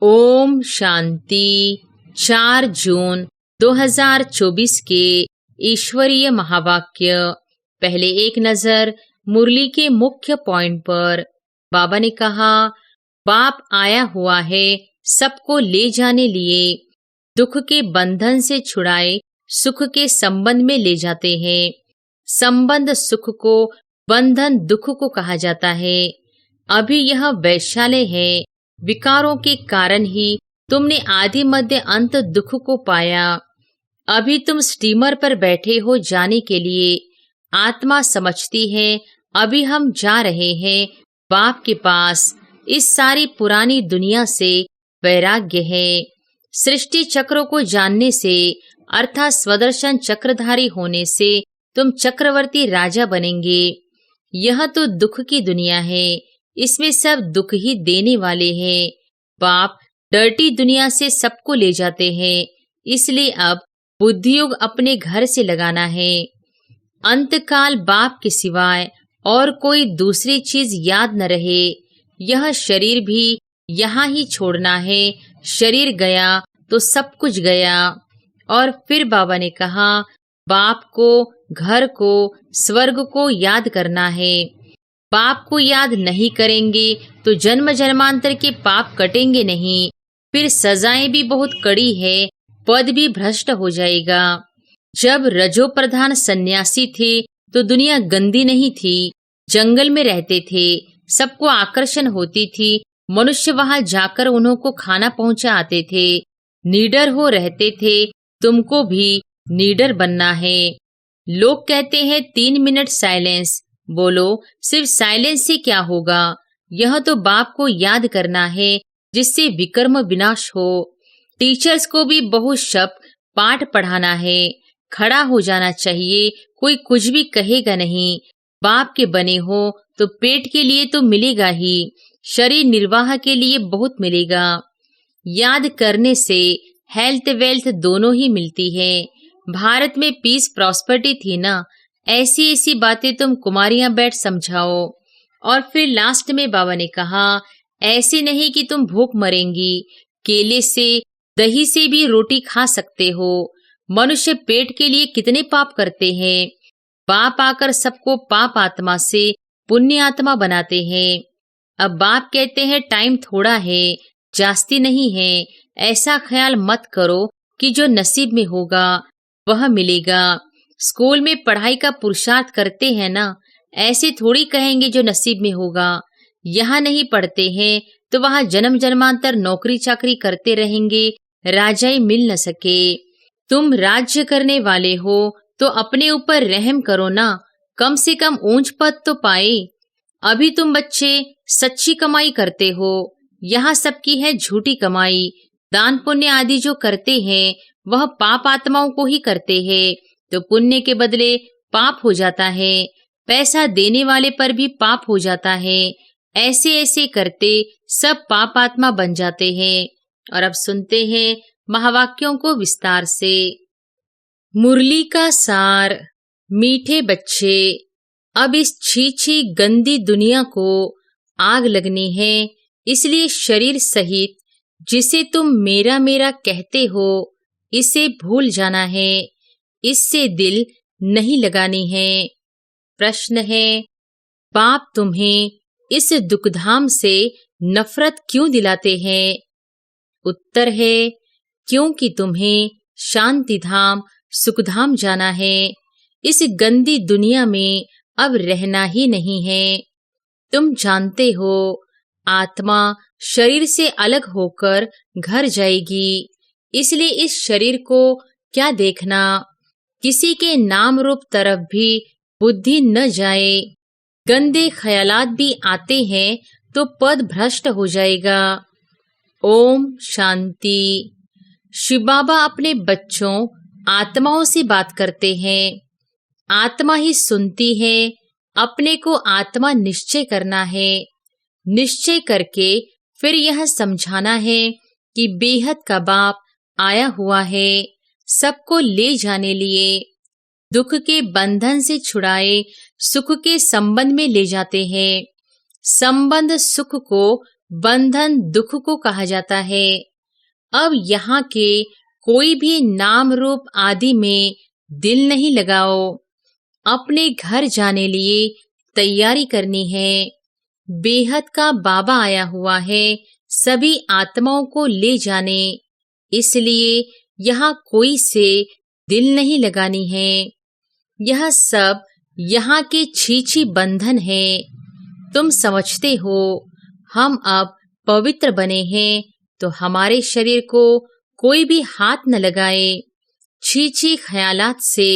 ओम शांति। 4 जून 2024 के ईश्वरीय महावाक्य। पहले एक नजर मुरली के मुख्य पॉइंट पर। बाबा ने कहा, बाप आया हुआ है सबको ले जाने लिए। दुख के बंधन से छुड़ाए सुख के संबंध में ले जाते हैं। संबंध सुख को, बंधन दुख को कहा जाता है। अभी यह वैश्यालय है। विकारों के कारण ही तुमने आदि मध्य अंत दुख को पाया। अभी तुम स्टीमर पर बैठे हो जाने के लिए। आत्मा समझती है अभी हम जा रहे हैं बाप के पास। इस सारी पुरानी दुनिया से वैराग्य है। सृष्टि चक्रों को जानने से अर्थात स्वदर्शन चक्रधारी होने से तुम चक्रवर्ती राजा बनेंगे। यह तो दुख की दुनिया है, इसमें सब दुख ही देने वाले हैं। बाप डर्टी दुनिया से सबको ले जाते हैं, इसलिए अब बुद्धियोग अपने घर से लगाना है। अंतकाल बाप के सिवाय और कोई दूसरी चीज याद न रहे। यह शरीर भी यहाँ ही छोड़ना है। शरीर गया तो सब कुछ गया। और फिर बाबा ने कहा, बाप को, घर को, स्वर्ग को याद करना है। पाप को याद नहीं करेंगे तो जन्म जन्मांतर के पाप कटेंगे नहीं। फिर सजाएं भी बहुत कड़ी है, पद भी भ्रष्ट हो जाएगा। जब रजो प्रधान सन्यासी थे तो दुनिया गंदी नहीं थी। जंगल में रहते थे, सबको आकर्षण होती थी। मनुष्य वहां जाकर उन्हों को खाना पहुंचा आते थे। नीडर हो रहते थे, तुमको भी नीडर बनना है। लोग कहते हैं 3 मिनट साइलेंस। बोलो, सिर्फ साइलेंस से क्या होगा? यह तो बाप को याद करना है जिससे विकर्म विनाश हो। टीचर्स को भी बहुत शप पाठ पढ़ाना है। खड़ा हो जाना चाहिए, कोई कुछ भी कहेगा नहीं। बाप के बने हो तो पेट के लिए तो मिलेगा ही, शरीर निर्वाह के लिए बहुत मिलेगा। याद करने से हेल्थ वेल्थ दोनों ही मिलती है। भारत में पीस प्रॉस्पेरिटी थी ना, ऐसी ऐसी बातें तुम कुमारियां बैठ समझाओ। और फिर लास्ट में बाबा ने कहा, ऐसी नहीं कि तुम भूख मरेंगी। केले से, दही से भी रोटी खा सकते हो। मनुष्य पेट के लिए कितने पाप करते हैं। बाप आकर सबको पाप आत्मा से पुण्य आत्मा बनाते हैं। अब बाप कहते हैं टाइम थोड़ा है, जास्ती नहीं है। ऐसा ख्याल मत करो कि जो नसीब में होगा वह मिलेगा। स्कूल में पढ़ाई का पुरुषार्थ करते हैं ना, ऐसे थोड़ी कहेंगे जो नसीब में होगा। यहाँ नहीं पढ़ते हैं तो वहाँ जन्म जन्मांतर नौकरी चाकरी करते रहेंगे, राजाई मिल न सके। तुम राज्य करने वाले हो तो अपने ऊपर रहम करो ना, कम से कम ऊंच पद तो पाए। अभी तुम बच्चे सच्ची कमाई करते हो, यहाँ सबकी है झूठी कमाई। दान पुण्य आदि जो करते हैं वह पाप आत्माओं को ही करते हैं, तो पुण्य के बदले पाप हो जाता है। पैसा देने वाले पर भी पाप हो जाता है। ऐसे ऐसे करते सब पाप आत्मा बन जाते हैं। और अब सुनते हैं महावाक्यों को विस्तार से। मुरली का सार। मीठे बच्चे, अब इस छी गंदी दुनिया को आग लगनी है, इसलिए शरीर सहित जिसे तुम मेरा मेरा कहते हो इसे भूल जाना है। इससे दिल नहीं लगानी है। प्रश्न है, बाप तुम्हें इस दुखधाम से नफरत क्यों दिलाते हैं? उत्तर है, क्योंकि तुम्हें शांति धाम सुखधाम जाना है। इस गंदी दुनिया में अब रहना ही नहीं है। तुम जानते हो आत्मा शरीर से अलग होकर घर जाएगी, इसलिए इस शरीर को क्या देखना। किसी के नाम रूप तरफ भी बुद्धि न जाए। गंदे ख्यालात भी आते हैं तो पद भ्रष्ट हो जाएगा। ओम शांति। शिव बाबा अपने बच्चों आत्माओं से बात करते हैं। आत्मा ही सुनती है। अपने को आत्मा निश्चय करना है। निश्चय करके फिर यह समझाना है कि बेहद का बाप आया हुआ है सबको ले जाने लिए। दुख के बंधन से छुड़ाए सुख के संबंध में ले जाते हैं। संबंध सुख को बंधन दुख को कहा जाता है। अब यहाँ के कोई भी नाम रूप आदि में दिल नहीं लगाओ। अपने घर जाने लिए तैयारी करनी है। बेहद का बाबा आया हुआ है सभी आत्माओं को ले जाने, इसलिए यहाँ कोई से दिल नहीं लगानी है। यह सब यहाँ के छीछी बंधन है। तुम समझते हो हम अब पवित्र बने हैं तो हमारे शरीर को कोई भी हाथ न लगाए। छीछी ख्यालात से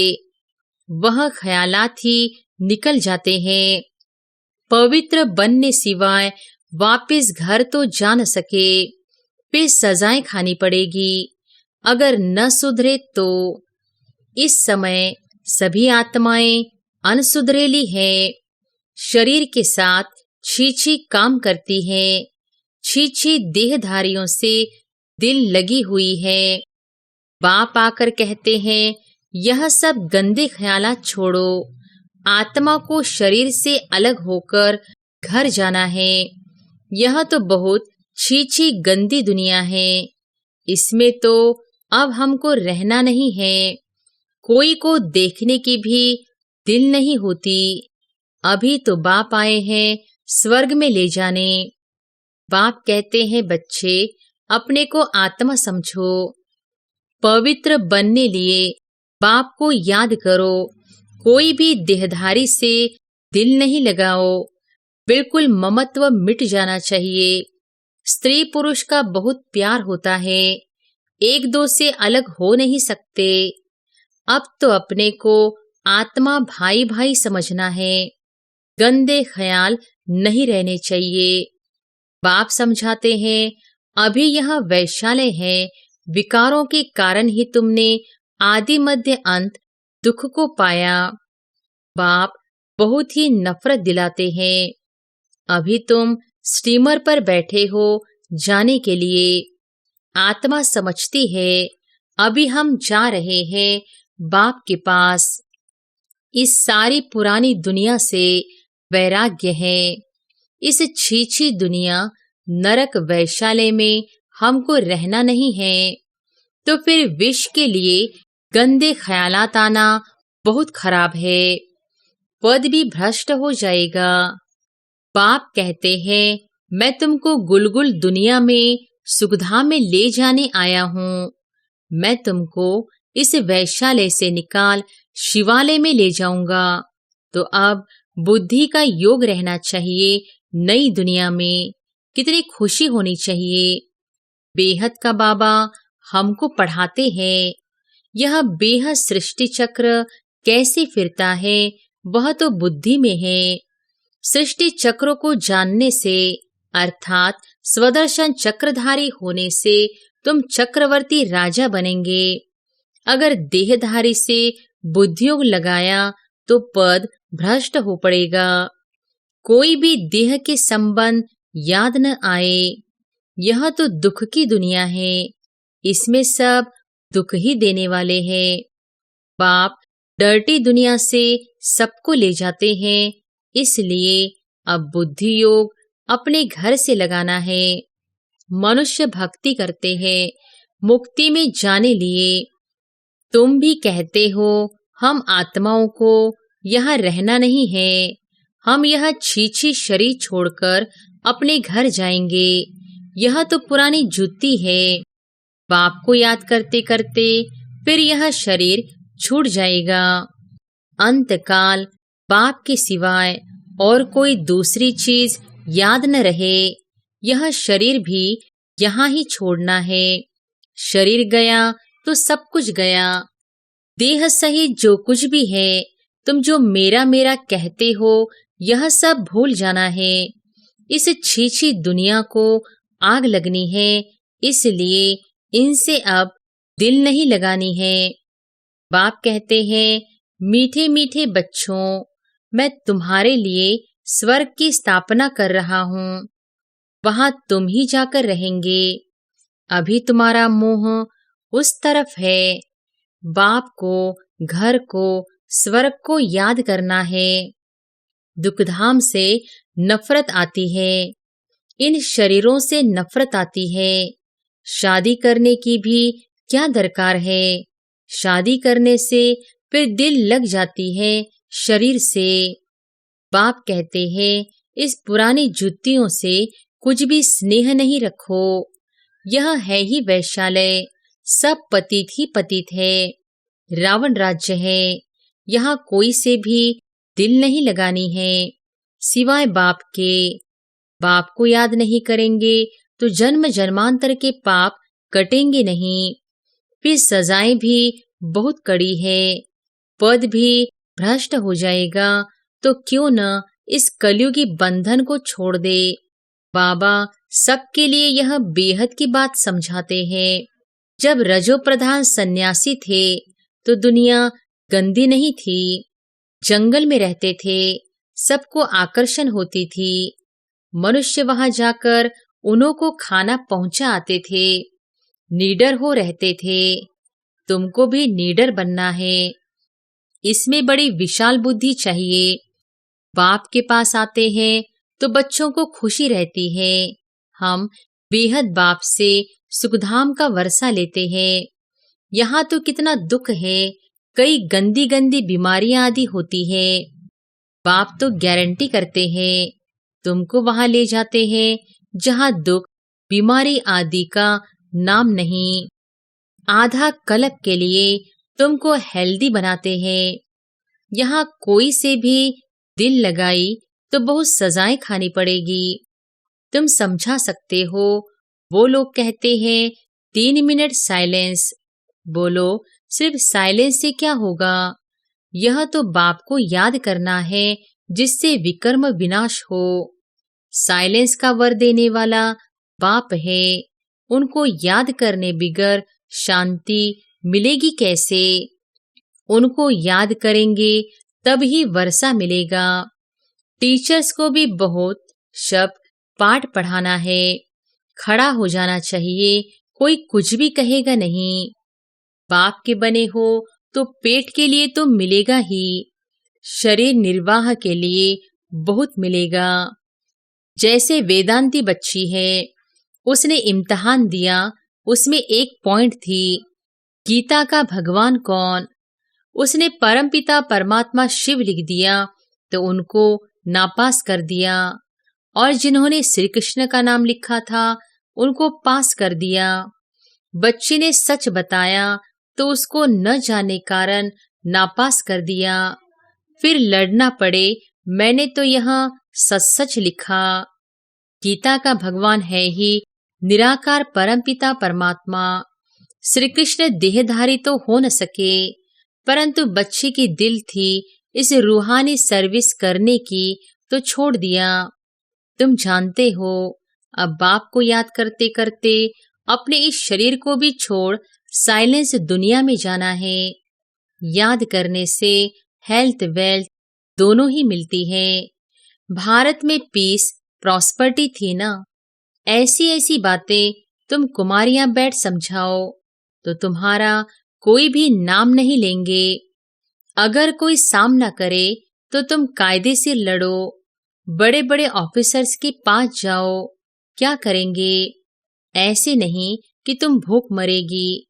वह ख्यालात ही निकल जाते हैं। पवित्र बनने सिवाय वापस घर तो जा न सके, फिर सजाएं खानी पड़ेगी अगर न सुधरे तो। इस समय सभी आत्माएं अनसुधरेली है। शरीर के साथ छीछी काम करती है। छीछी देहधारियों से दिल लगी हुई है। बाप आकर कहते हैं यह सब गंदे ख्यालात छोड़ो। आत्मा को शरीर से अलग होकर घर जाना है। यह तो बहुत छीछी गंदी दुनिया है। इसमें तो अब हमको रहना नहीं है। कोई को देखने की भी दिल नहीं होती। अभी तो बाप आए हैं स्वर्ग में ले जाने। बाप कहते हैं बच्चे अपने को आत्मा समझो। पवित्र बनने लिए बाप को याद करो। कोई भी देहधारी से दिल नहीं लगाओ। बिल्कुल ममत्व मिट जाना चाहिए। स्त्री पुरुष का बहुत प्यार होता है, एक दो से अलग हो नहीं सकते। अब तो अपने को आत्मा भाई भाई समझना है। गंदे ख्याल नहीं रहने चाहिए। बाप समझाते हैं अभी यह वैश्यालय है। विकारों के कारण ही तुमने आदि मध्य अंत दुख को पाया। बाप बहुत ही नफरत दिलाते हैं। अभी तुम स्टीमर पर बैठे हो जाने के लिए। आत्मा समझती है अभी हम जा रहे हैं बाप के पास। इस सारी पुरानी दुनिया से वैराग्य है। इस छीछी दुनिया नरक वैश्यालय में हमको रहना नहीं है। तो फिर विष के लिए गंदे ख्यालात आना बहुत खराब है। पद भी भ्रष्ट हो जाएगा। बाप कहते हैं मैं तुमको गुलगुल दुनिया में सुखधाम में ले जाने आया हूँ। मैं तुमको इस वैश्यालय से निकाल शिवालय में ले जाऊंगा। तो अब बुद्धि का योग रहना चाहिए। नई दुनिया में कितनी खुशी होनी चाहिए। बेहद का बाबा हमको पढ़ाते हैं यह बेहद सृष्टि चक्र कैसे फिरता है वह तो बुद्धि में है। सृष्टि चक्रों को जानने से अर्थात स्वदर्शन चक्रधारी होने से तुम चक्रवर्ती राजा बनेंगे। अगर देहधारी से बुद्धियोग लगाया तो पद भ्रष्ट हो पड़ेगा। कोई भी देह के संबंध याद न आए। यह तो दुख की दुनिया है। इसमें सब दुख ही देने वाले हैं। बाप डर्टी दुनिया से सबको ले जाते हैं। इसलिए अब बुद्धि योग अपने घर से लगाना है। मनुष्य भक्ति करते हैं मुक्ति में जाने लिए। तुम भी कहते हो हम आत्माओं को यहाँ रहना नहीं है। हम यह छीछी शरीर छोड़कर अपने घर जाएंगे। यह तो पुरानी जुत्ती है। बाप को याद करते करते फिर यह शरीर छूट जाएगा। अंतकाल बाप के सिवाय और कोई दूसरी चीज याद न रहे। यह शरीर भी यहाँ ही छोड़ना है। शरीर गया तो सब कुछ गया। देह सहित जो कुछ भी है तुम जो मेरा मेरा कहते हो यह सब भूल जाना है। इस छीछी दुनिया को आग लगनी है। इसलिए इनसे अब दिल नहीं लगानी है। बाप कहते हैं मीठे मीठे बच्चों मैं तुम्हारे लिए स्वर्ग की स्थापना कर रहा हूँ। वहां तुम ही जाकर रहेंगे। अभी तुम्हारा मोह उस तरफ है। बाप को घर को स्वर्ग को याद करना है। दुखधाम से नफरत आती है। इन शरीरों से नफरत आती है। शादी करने की भी क्या दरकार है। शादी करने से फिर दिल लग जाती है शरीर से। बाप कहते हैं, इस पुरानी जुत्तियों से कुछ भी स्नेह नहीं रखो। यह है ही वैश्यालय, सब पतित ही पतित है। रावण राज्य है, यहाँ कोई से भी दिल नहीं लगानी है सिवाय बाप के। बाप को याद नहीं करेंगे तो जन्म जन्मांतर के पाप कटेंगे नहीं। फिर सजाएं भी बहुत कड़ी है, पद भी भ्रष्ट हो जाएगा। तो क्यों न इस कलयुगी बंधन को छोड़ दे। बाबा सबके लिए यह बेहद की बात समझाते हैं। जब रजो प्रधान सन्यासी थे तो दुनिया गंदी नहीं थी। जंगल में रहते थे, सबको आकर्षण होती थी। मनुष्य वहां जाकर उन्हों को खाना पहुंचा आते थे। नीडर हो रहते थे। तुमको भी नीडर बनना है। इसमें बड़ी विशाल बुद्धि चाहिए। बाप के पास आते हैं तो बच्चों को खुशी रहती है। हम बेहद बाप से सुखधाम का वर्षा लेते हैं। यहाँ तो कितना दुख है, कई गंदी गंदी बीमारियां आदि होती है। बाप तो गारंटी करते हैं, तुमको वहां ले जाते हैं जहाँ दुख बीमारी आदि का नाम नहीं। आधा कल्प के लिए तुमको हेल्दी बनाते हैं। यहाँ कोई से भी दिल लगाई तो बहुत सजाएं खानी पड़ेगी। तुम समझा सकते हो, वो लोग कहते हैं 3 मिनट साइलेंस। बोलो, सिर्फ साइलेंस से क्या होगा। यह तो बाप को याद करना है जिससे विकर्म विनाश हो। साइलेंस का वर देने वाला बाप है। उनको याद करने बिगर शांति मिलेगी कैसे। उनको याद करेंगे तब ही वर्षा मिलेगा। टीचर्स को भी बहुत शब्द पाठ पढ़ाना है। खड़ा हो जाना चाहिए, कोई कुछ भी कहेगा नहीं। बाप के बने हो तो पेट के लिए तो मिलेगा ही, शरीर निर्वाह के लिए बहुत मिलेगा। जैसे वेदांती बच्ची है, उसने इम्तिहान दिया, उसमें एक पॉइंट थी, गीता का भगवान कौन। उसने परमपिता परमात्मा शिव लिख दिया तो उनको नापास कर दिया। और जिन्होंने श्री कृष्ण का नाम लिखा था उनको पास कर दिया। बच्ची ने सच बताया तो उसको न जाने कारण नापास कर दिया। फिर लड़ना पड़े, मैंने तो यहाँ सच सच लिखा। गीता का भगवान है ही निराकार परमपिता परमात्मा। श्री कृष्ण देहधारी तो हो न सके, परंतु बच्ची की दिल थी इस रूहानी सर्विस करने की तो छोड़ दिया। तुम जानते हो, अब बाप को याद करते करते अपने इस शरीर को भी छोड़ साइलेंस दुनिया में जाना है। याद करने से हेल्थ वेल्थ दोनों ही मिलती है। भारत में पीस प्रॉस्पर्टी थी ना। ऐसी ऐसी बातें तुम कुमारियां बैठ समझाओ तो तुम्हारा कोई भी नाम नहीं लेंगे। अगर कोई सामना करे तो तुम कायदे से लड़ो। बड़े बड़े ऑफिसर्स के पास जाओ, क्या करेंगे। ऐसे नहीं कि तुम भूख मरेगी।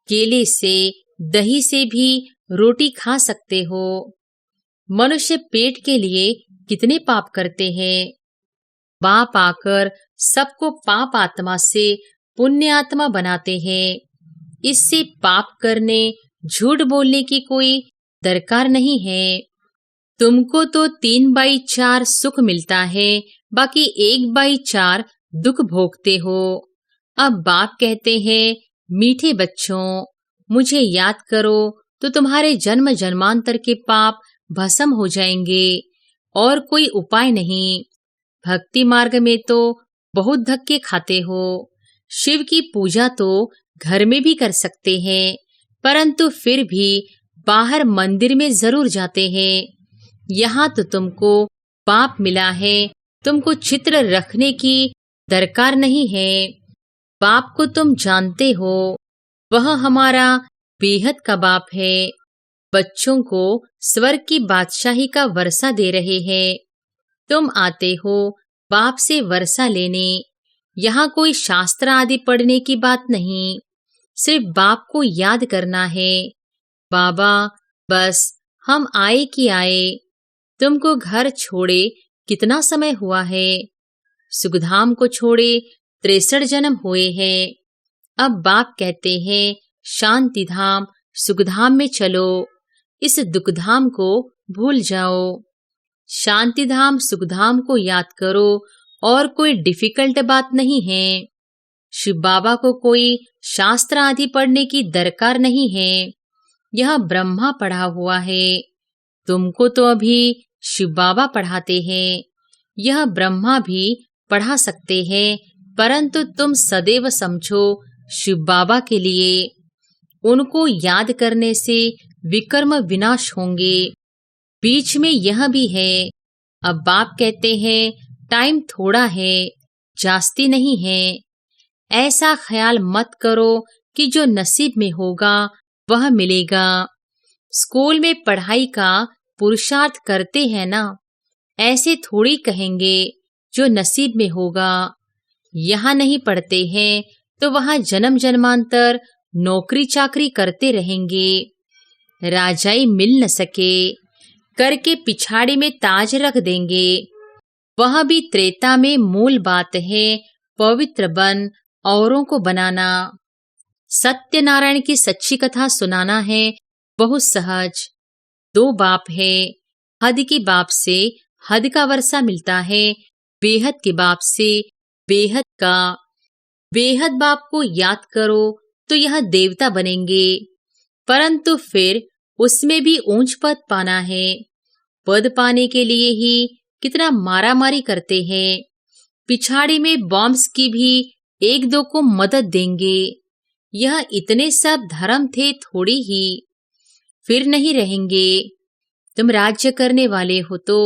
केले से दही से भी रोटी खा सकते हो। मनुष्य पेट के लिए कितने पाप करते हैं। बाप आकर सबको पाप आत्मा से पुण्य आत्मा बनाते हैं। इससे पाप करने झूठ बोलने की कोई दरकार नहीं है। तुमको तो 3/4 सुख मिलता है, बाकी 1/4 दुख भोगते हो। अब बाप कहते हैं, मीठे बच्चों, मुझे याद करो तो तुम्हारे जन्म जन्मांतर के पाप भस्म हो जाएंगे। और कोई उपाय नहीं। भक्ति मार्ग में तो बहुत धक्के खाते हो। शिव की पूजा तो घर में भी कर सकते हैं, परंतु फिर भी बाहर मंदिर में जरूर जाते हैं। यहाँ तो तुमको पाप मिला है, तुमको चित्र रखने की दरकार नहीं है। बाप को तुम जानते हो, वह हमारा बेहद का बाप है। बच्चों को स्वर्ग की बादशाही का वर्षा दे रहे हैं। तुम आते हो बाप से वर्षा लेने। यहाँ कोई शास्त्र आदि पढ़ने की बात नहीं, सिर्फ बाप को याद करना है। बाबा, बस हम आए कि आए, तुमको घर छोड़े कितना समय हुआ है? सुखधाम को छोड़े 63 जन्म हुए हैं। अब बाप कहते हैं शांति धाम सुखधाम में चलो, इस दुखधाम को भूल जाओ। शांति धाम सुखधाम को याद करो और कोई डिफिकल्ट बात नहीं है। शिव बाबा को कोई शास्त्र आदि पढ़ने की दरकार नहीं है। यह ब्रह्मा पढ़ा हुआ है, तुमको तो अभी शिव बाबा पढ़ाते हैं। यह ब्रह्मा भी पढ़ा सकते हैं, परंतु तुम सदैव समझो शिव बाबा के लिए। उनको याद करने से विकर्म विनाश होंगे। बीच में यह भी है, अब बाप कहते हैं टाइम थोड़ा है, जास्ती नहीं है। ऐसा ख्याल मत करो कि जो नसीब में होगा वह मिलेगा। स्कूल में पढ़ाई का पुरुषार्थ करते हैं ना, ऐसे थोड़ी कहेंगे जो नसीब में होगा। यहाँ नहीं पढ़ते हैं तो वहाँ जन्म जन्मांतर नौकरी चाकरी करते रहेंगे। राजाई मिल न सके करके पिछाड़ी में ताज रख देंगे। वह भी त्रेता में मूल बात है, पवित्र बन औरों को बनाना। सत्यनारायण की सच्ची कथा सुनाना है बहुत सहज। 2 बाप है, हद के बाप से हद का वर्षा मिलता है, बेहद के बाप से बेहद का। बेहद बाप को याद करो तो यह देवता बनेंगे, परंतु फिर उसमें भी ऊंच पद पाना है। पद पाने के लिए ही कितना मारामारी करते हैं। पिछाड़ी में बॉम्ब्स की भी 1-2 को मदद देंगे। यह इतने सब धर्म थे थोड़ी ही, फिर नहीं रहेंगे। तुम राज्य करने वाले हो तो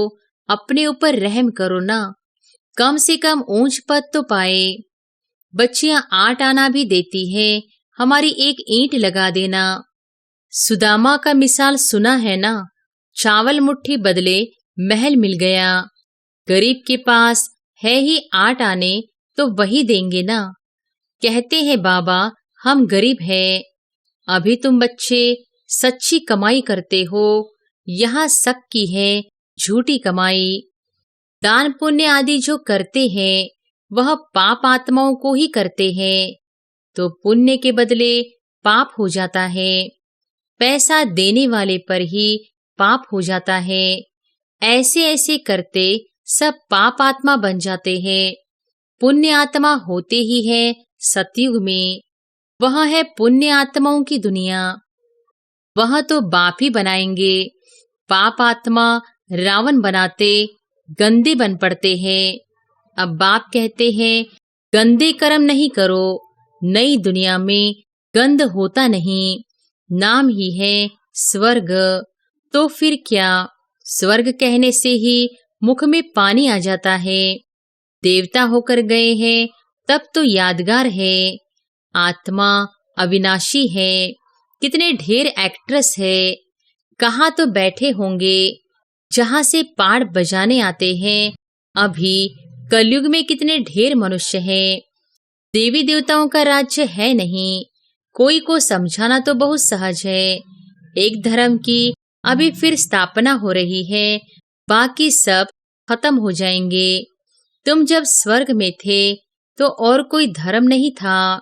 अपने ऊपर रहम करो ना, कम से कम ऊंच पद तो पाए। बच्चियां 8 आना भी देती हैं, हमारी एक ईंट लगा देना। सुदामा का मिसाल सुना है ना, चावल मुट्ठी बदले महल मिल गया। गरीब के पास है ही 8 आने तो वही देंगे ना। कहते हैं बाबा हम गरीब हैं। अभी तुम बच्चे सच्ची कमाई करते हो, यहाँ शक की है झूठी कमाई। दान पुण्य आदि जो करते हैं वह पाप आत्माओं को ही करते हैं, तो पुण्य के बदले पाप हो जाता है। पैसा देने वाले पर ही पाप हो जाता है। ऐसे ऐसे करते सब पाप आत्मा बन जाते हैं। पुण्य आत्मा होते ही है सतयुग में, वह है पुण्य आत्माओं की दुनिया। वह तो बाप ही बनाएंगे। पाप आत्मा रावण बनाते गंदे बन पड़ते हैं। अब बाप कहते हैं गंदे कर्म नहीं करो। नई दुनिया में गंद होता नहीं, नाम ही है स्वर्ग। तो फिर क्या, स्वर्ग कहने से ही मुख में पानी आ जाता है। देवता होकर गए हैं तब तो यादगार है। आत्मा अविनाशी है। कितने ढेर एक्ट्रेस है, कहाँ तो बैठे होंगे जहाँ से पाड़ बजाने आते हैं। अभी कलयुग में कितने ढेर मनुष्य हैं। देवी देवताओं का राज्य है नहीं। कोई को समझाना तो बहुत सहज है। एक धर्म की अभी फिर स्थापना हो रही है, बाकी सब खत्म हो जाएंगे। तुम जब स्वर्ग में थे तो और कोई धर्म नहीं था।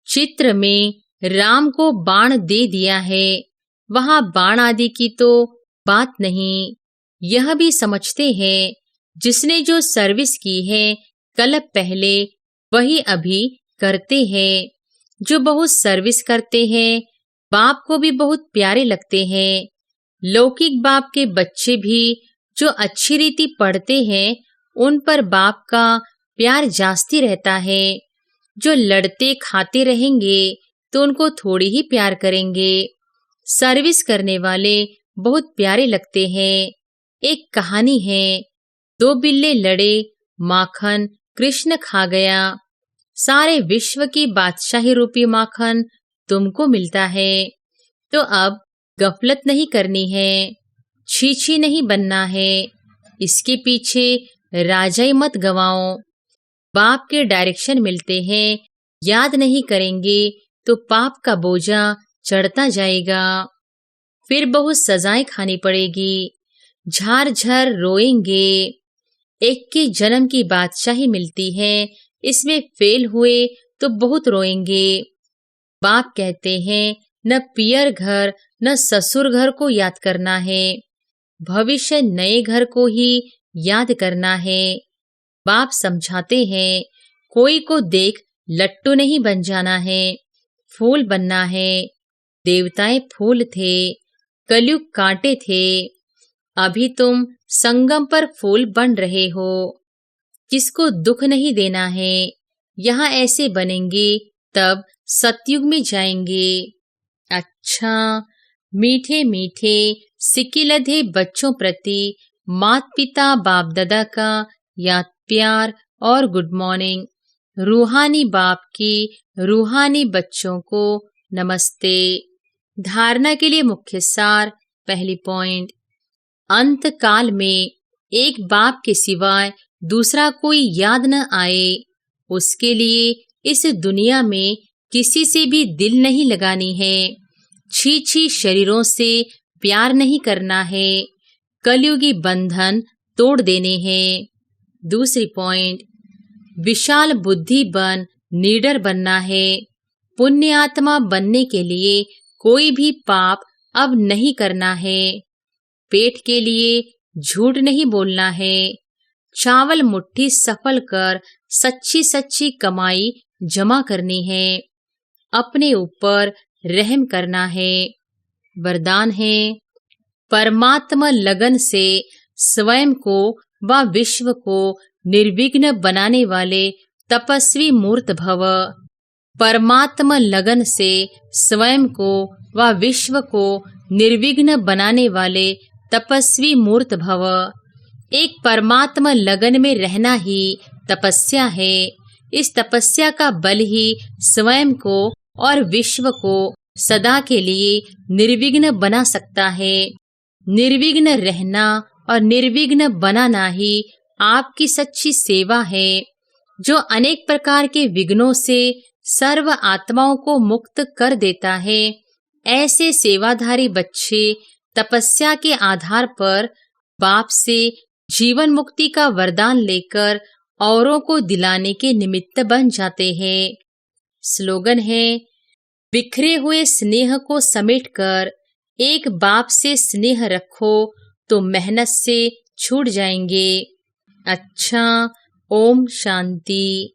चित्र में राम को बाण दे दिया है, वहां बाण आदि की तो बात नहीं। यह भी समझते हैं जिसने जो सर्विस की है कल्प पहले वही अभी करते हैं। जो बहुत सर्विस करते हैं बाप को भी बहुत प्यारे लगते हैं। लौकिक बाप के बच्चे भी जो अच्छी रीति पढ़ते हैं उन पर बाप का प्यार जास्ती रहता है। जो लड़ते खाते रहेंगे तो उनको थोड़ी ही प्यार करेंगे। सर्विस करने वाले बहुत प्यारे लगते हैं। एक कहानी है, 2 बिल्ले लड़े, माखन कृष्ण खा गया। सारे विश्व की बादशाही रूपी माखन तुमको मिलता है, तो अब गफलत नहीं करनी है, छीछी नहीं बनना है। इसके पीछे राजाई मत गवाओ। बाप के डायरेक्शन मिलते हैं, याद नहीं करेंगे तो पाप का बोझा चढ़ता जाएगा, फिर बहुत सजाएं खानी पड़ेगी, झार झर रोएंगे। एक के जन्म की बादशाही मिलती है, इसमें फेल हुए तो बहुत रोएंगे। बाप कहते हैं न पियर घर न ससुर घर को याद करना है, भविष्य नए घर को ही याद करना है। बाप समझाते हैं कोई को देख लट्टू नहीं बन जाना है, फूल बनना है। देवताएं फूल थे, कलयुग कांटे थे, अभी तुम संगम पर फूल बन रहे हो। किसको दुख नहीं देना है, यहाँ ऐसे बनेंगे तब सतयुग में जाएंगे। अच्छा, मीठे मीठे सिकिलधे बच्चों प्रति मात पिता बाप दादा का याद प्यार और गुड मॉर्निंग। रूहानी बाप की रूहानी बच्चों को नमस्ते। धारणा के लिए मुख्य सार। पहली पॉइंट, अंत काल में एक बाप के सिवाय दूसरा कोई याद न आए, उसके लिए इस दुनिया में किसी से भी दिल नहीं लगानी है, छी शरीरों से प्यार नहीं करना है, कलयुगी बंधन तोड़ देने हैं। दूसरी पॉइंट, विशाल बुद्धि बन नीडर बनना है। पुण्य आत्मा बनने के लिए कोई भी पाप अब नहीं करना है, पेट के लिए झूठ नहीं बोलना है, चावल मुट्ठी सफल कर सच्ची सच्ची कमाई जमा करनी है, अपने ऊपर रहम करना है। वरदान है, परमात्मा लगन से स्वयं को व विश्व को निर्विघ्न बनाने वाले तपस्वी मूर्त भव। परमात्मा लगन से स्वयं को व विश्व को निर्विघ्न बनाने वाले तपस्वी मूर्त भव। एक परमात्मा लगन में रहना ही तपस्या है। इस तपस्या का बल ही स्वयं को और विश्व को सदा के लिए निर्विघ्न बना सकता है। निर्विघ्न रहना और निर्विघ्न बनाना ही आपकी सच्ची सेवा है, जो अनेक प्रकार के विघ्नों से सर्व आत्माओं को मुक्त कर देता है। ऐसे सेवाधारी बच्चे तपस्या के आधार पर बाप से जीवन मुक्ति का वरदान लेकर औरों को दिलाने के निमित्त बन जाते हैं। स्लोगन है, बिखरे हुए स्नेह को समेटकर एक बाप से स्नेह रखो तो मेहनत से छूट जाएंगे। अच्छा, ओम शांति।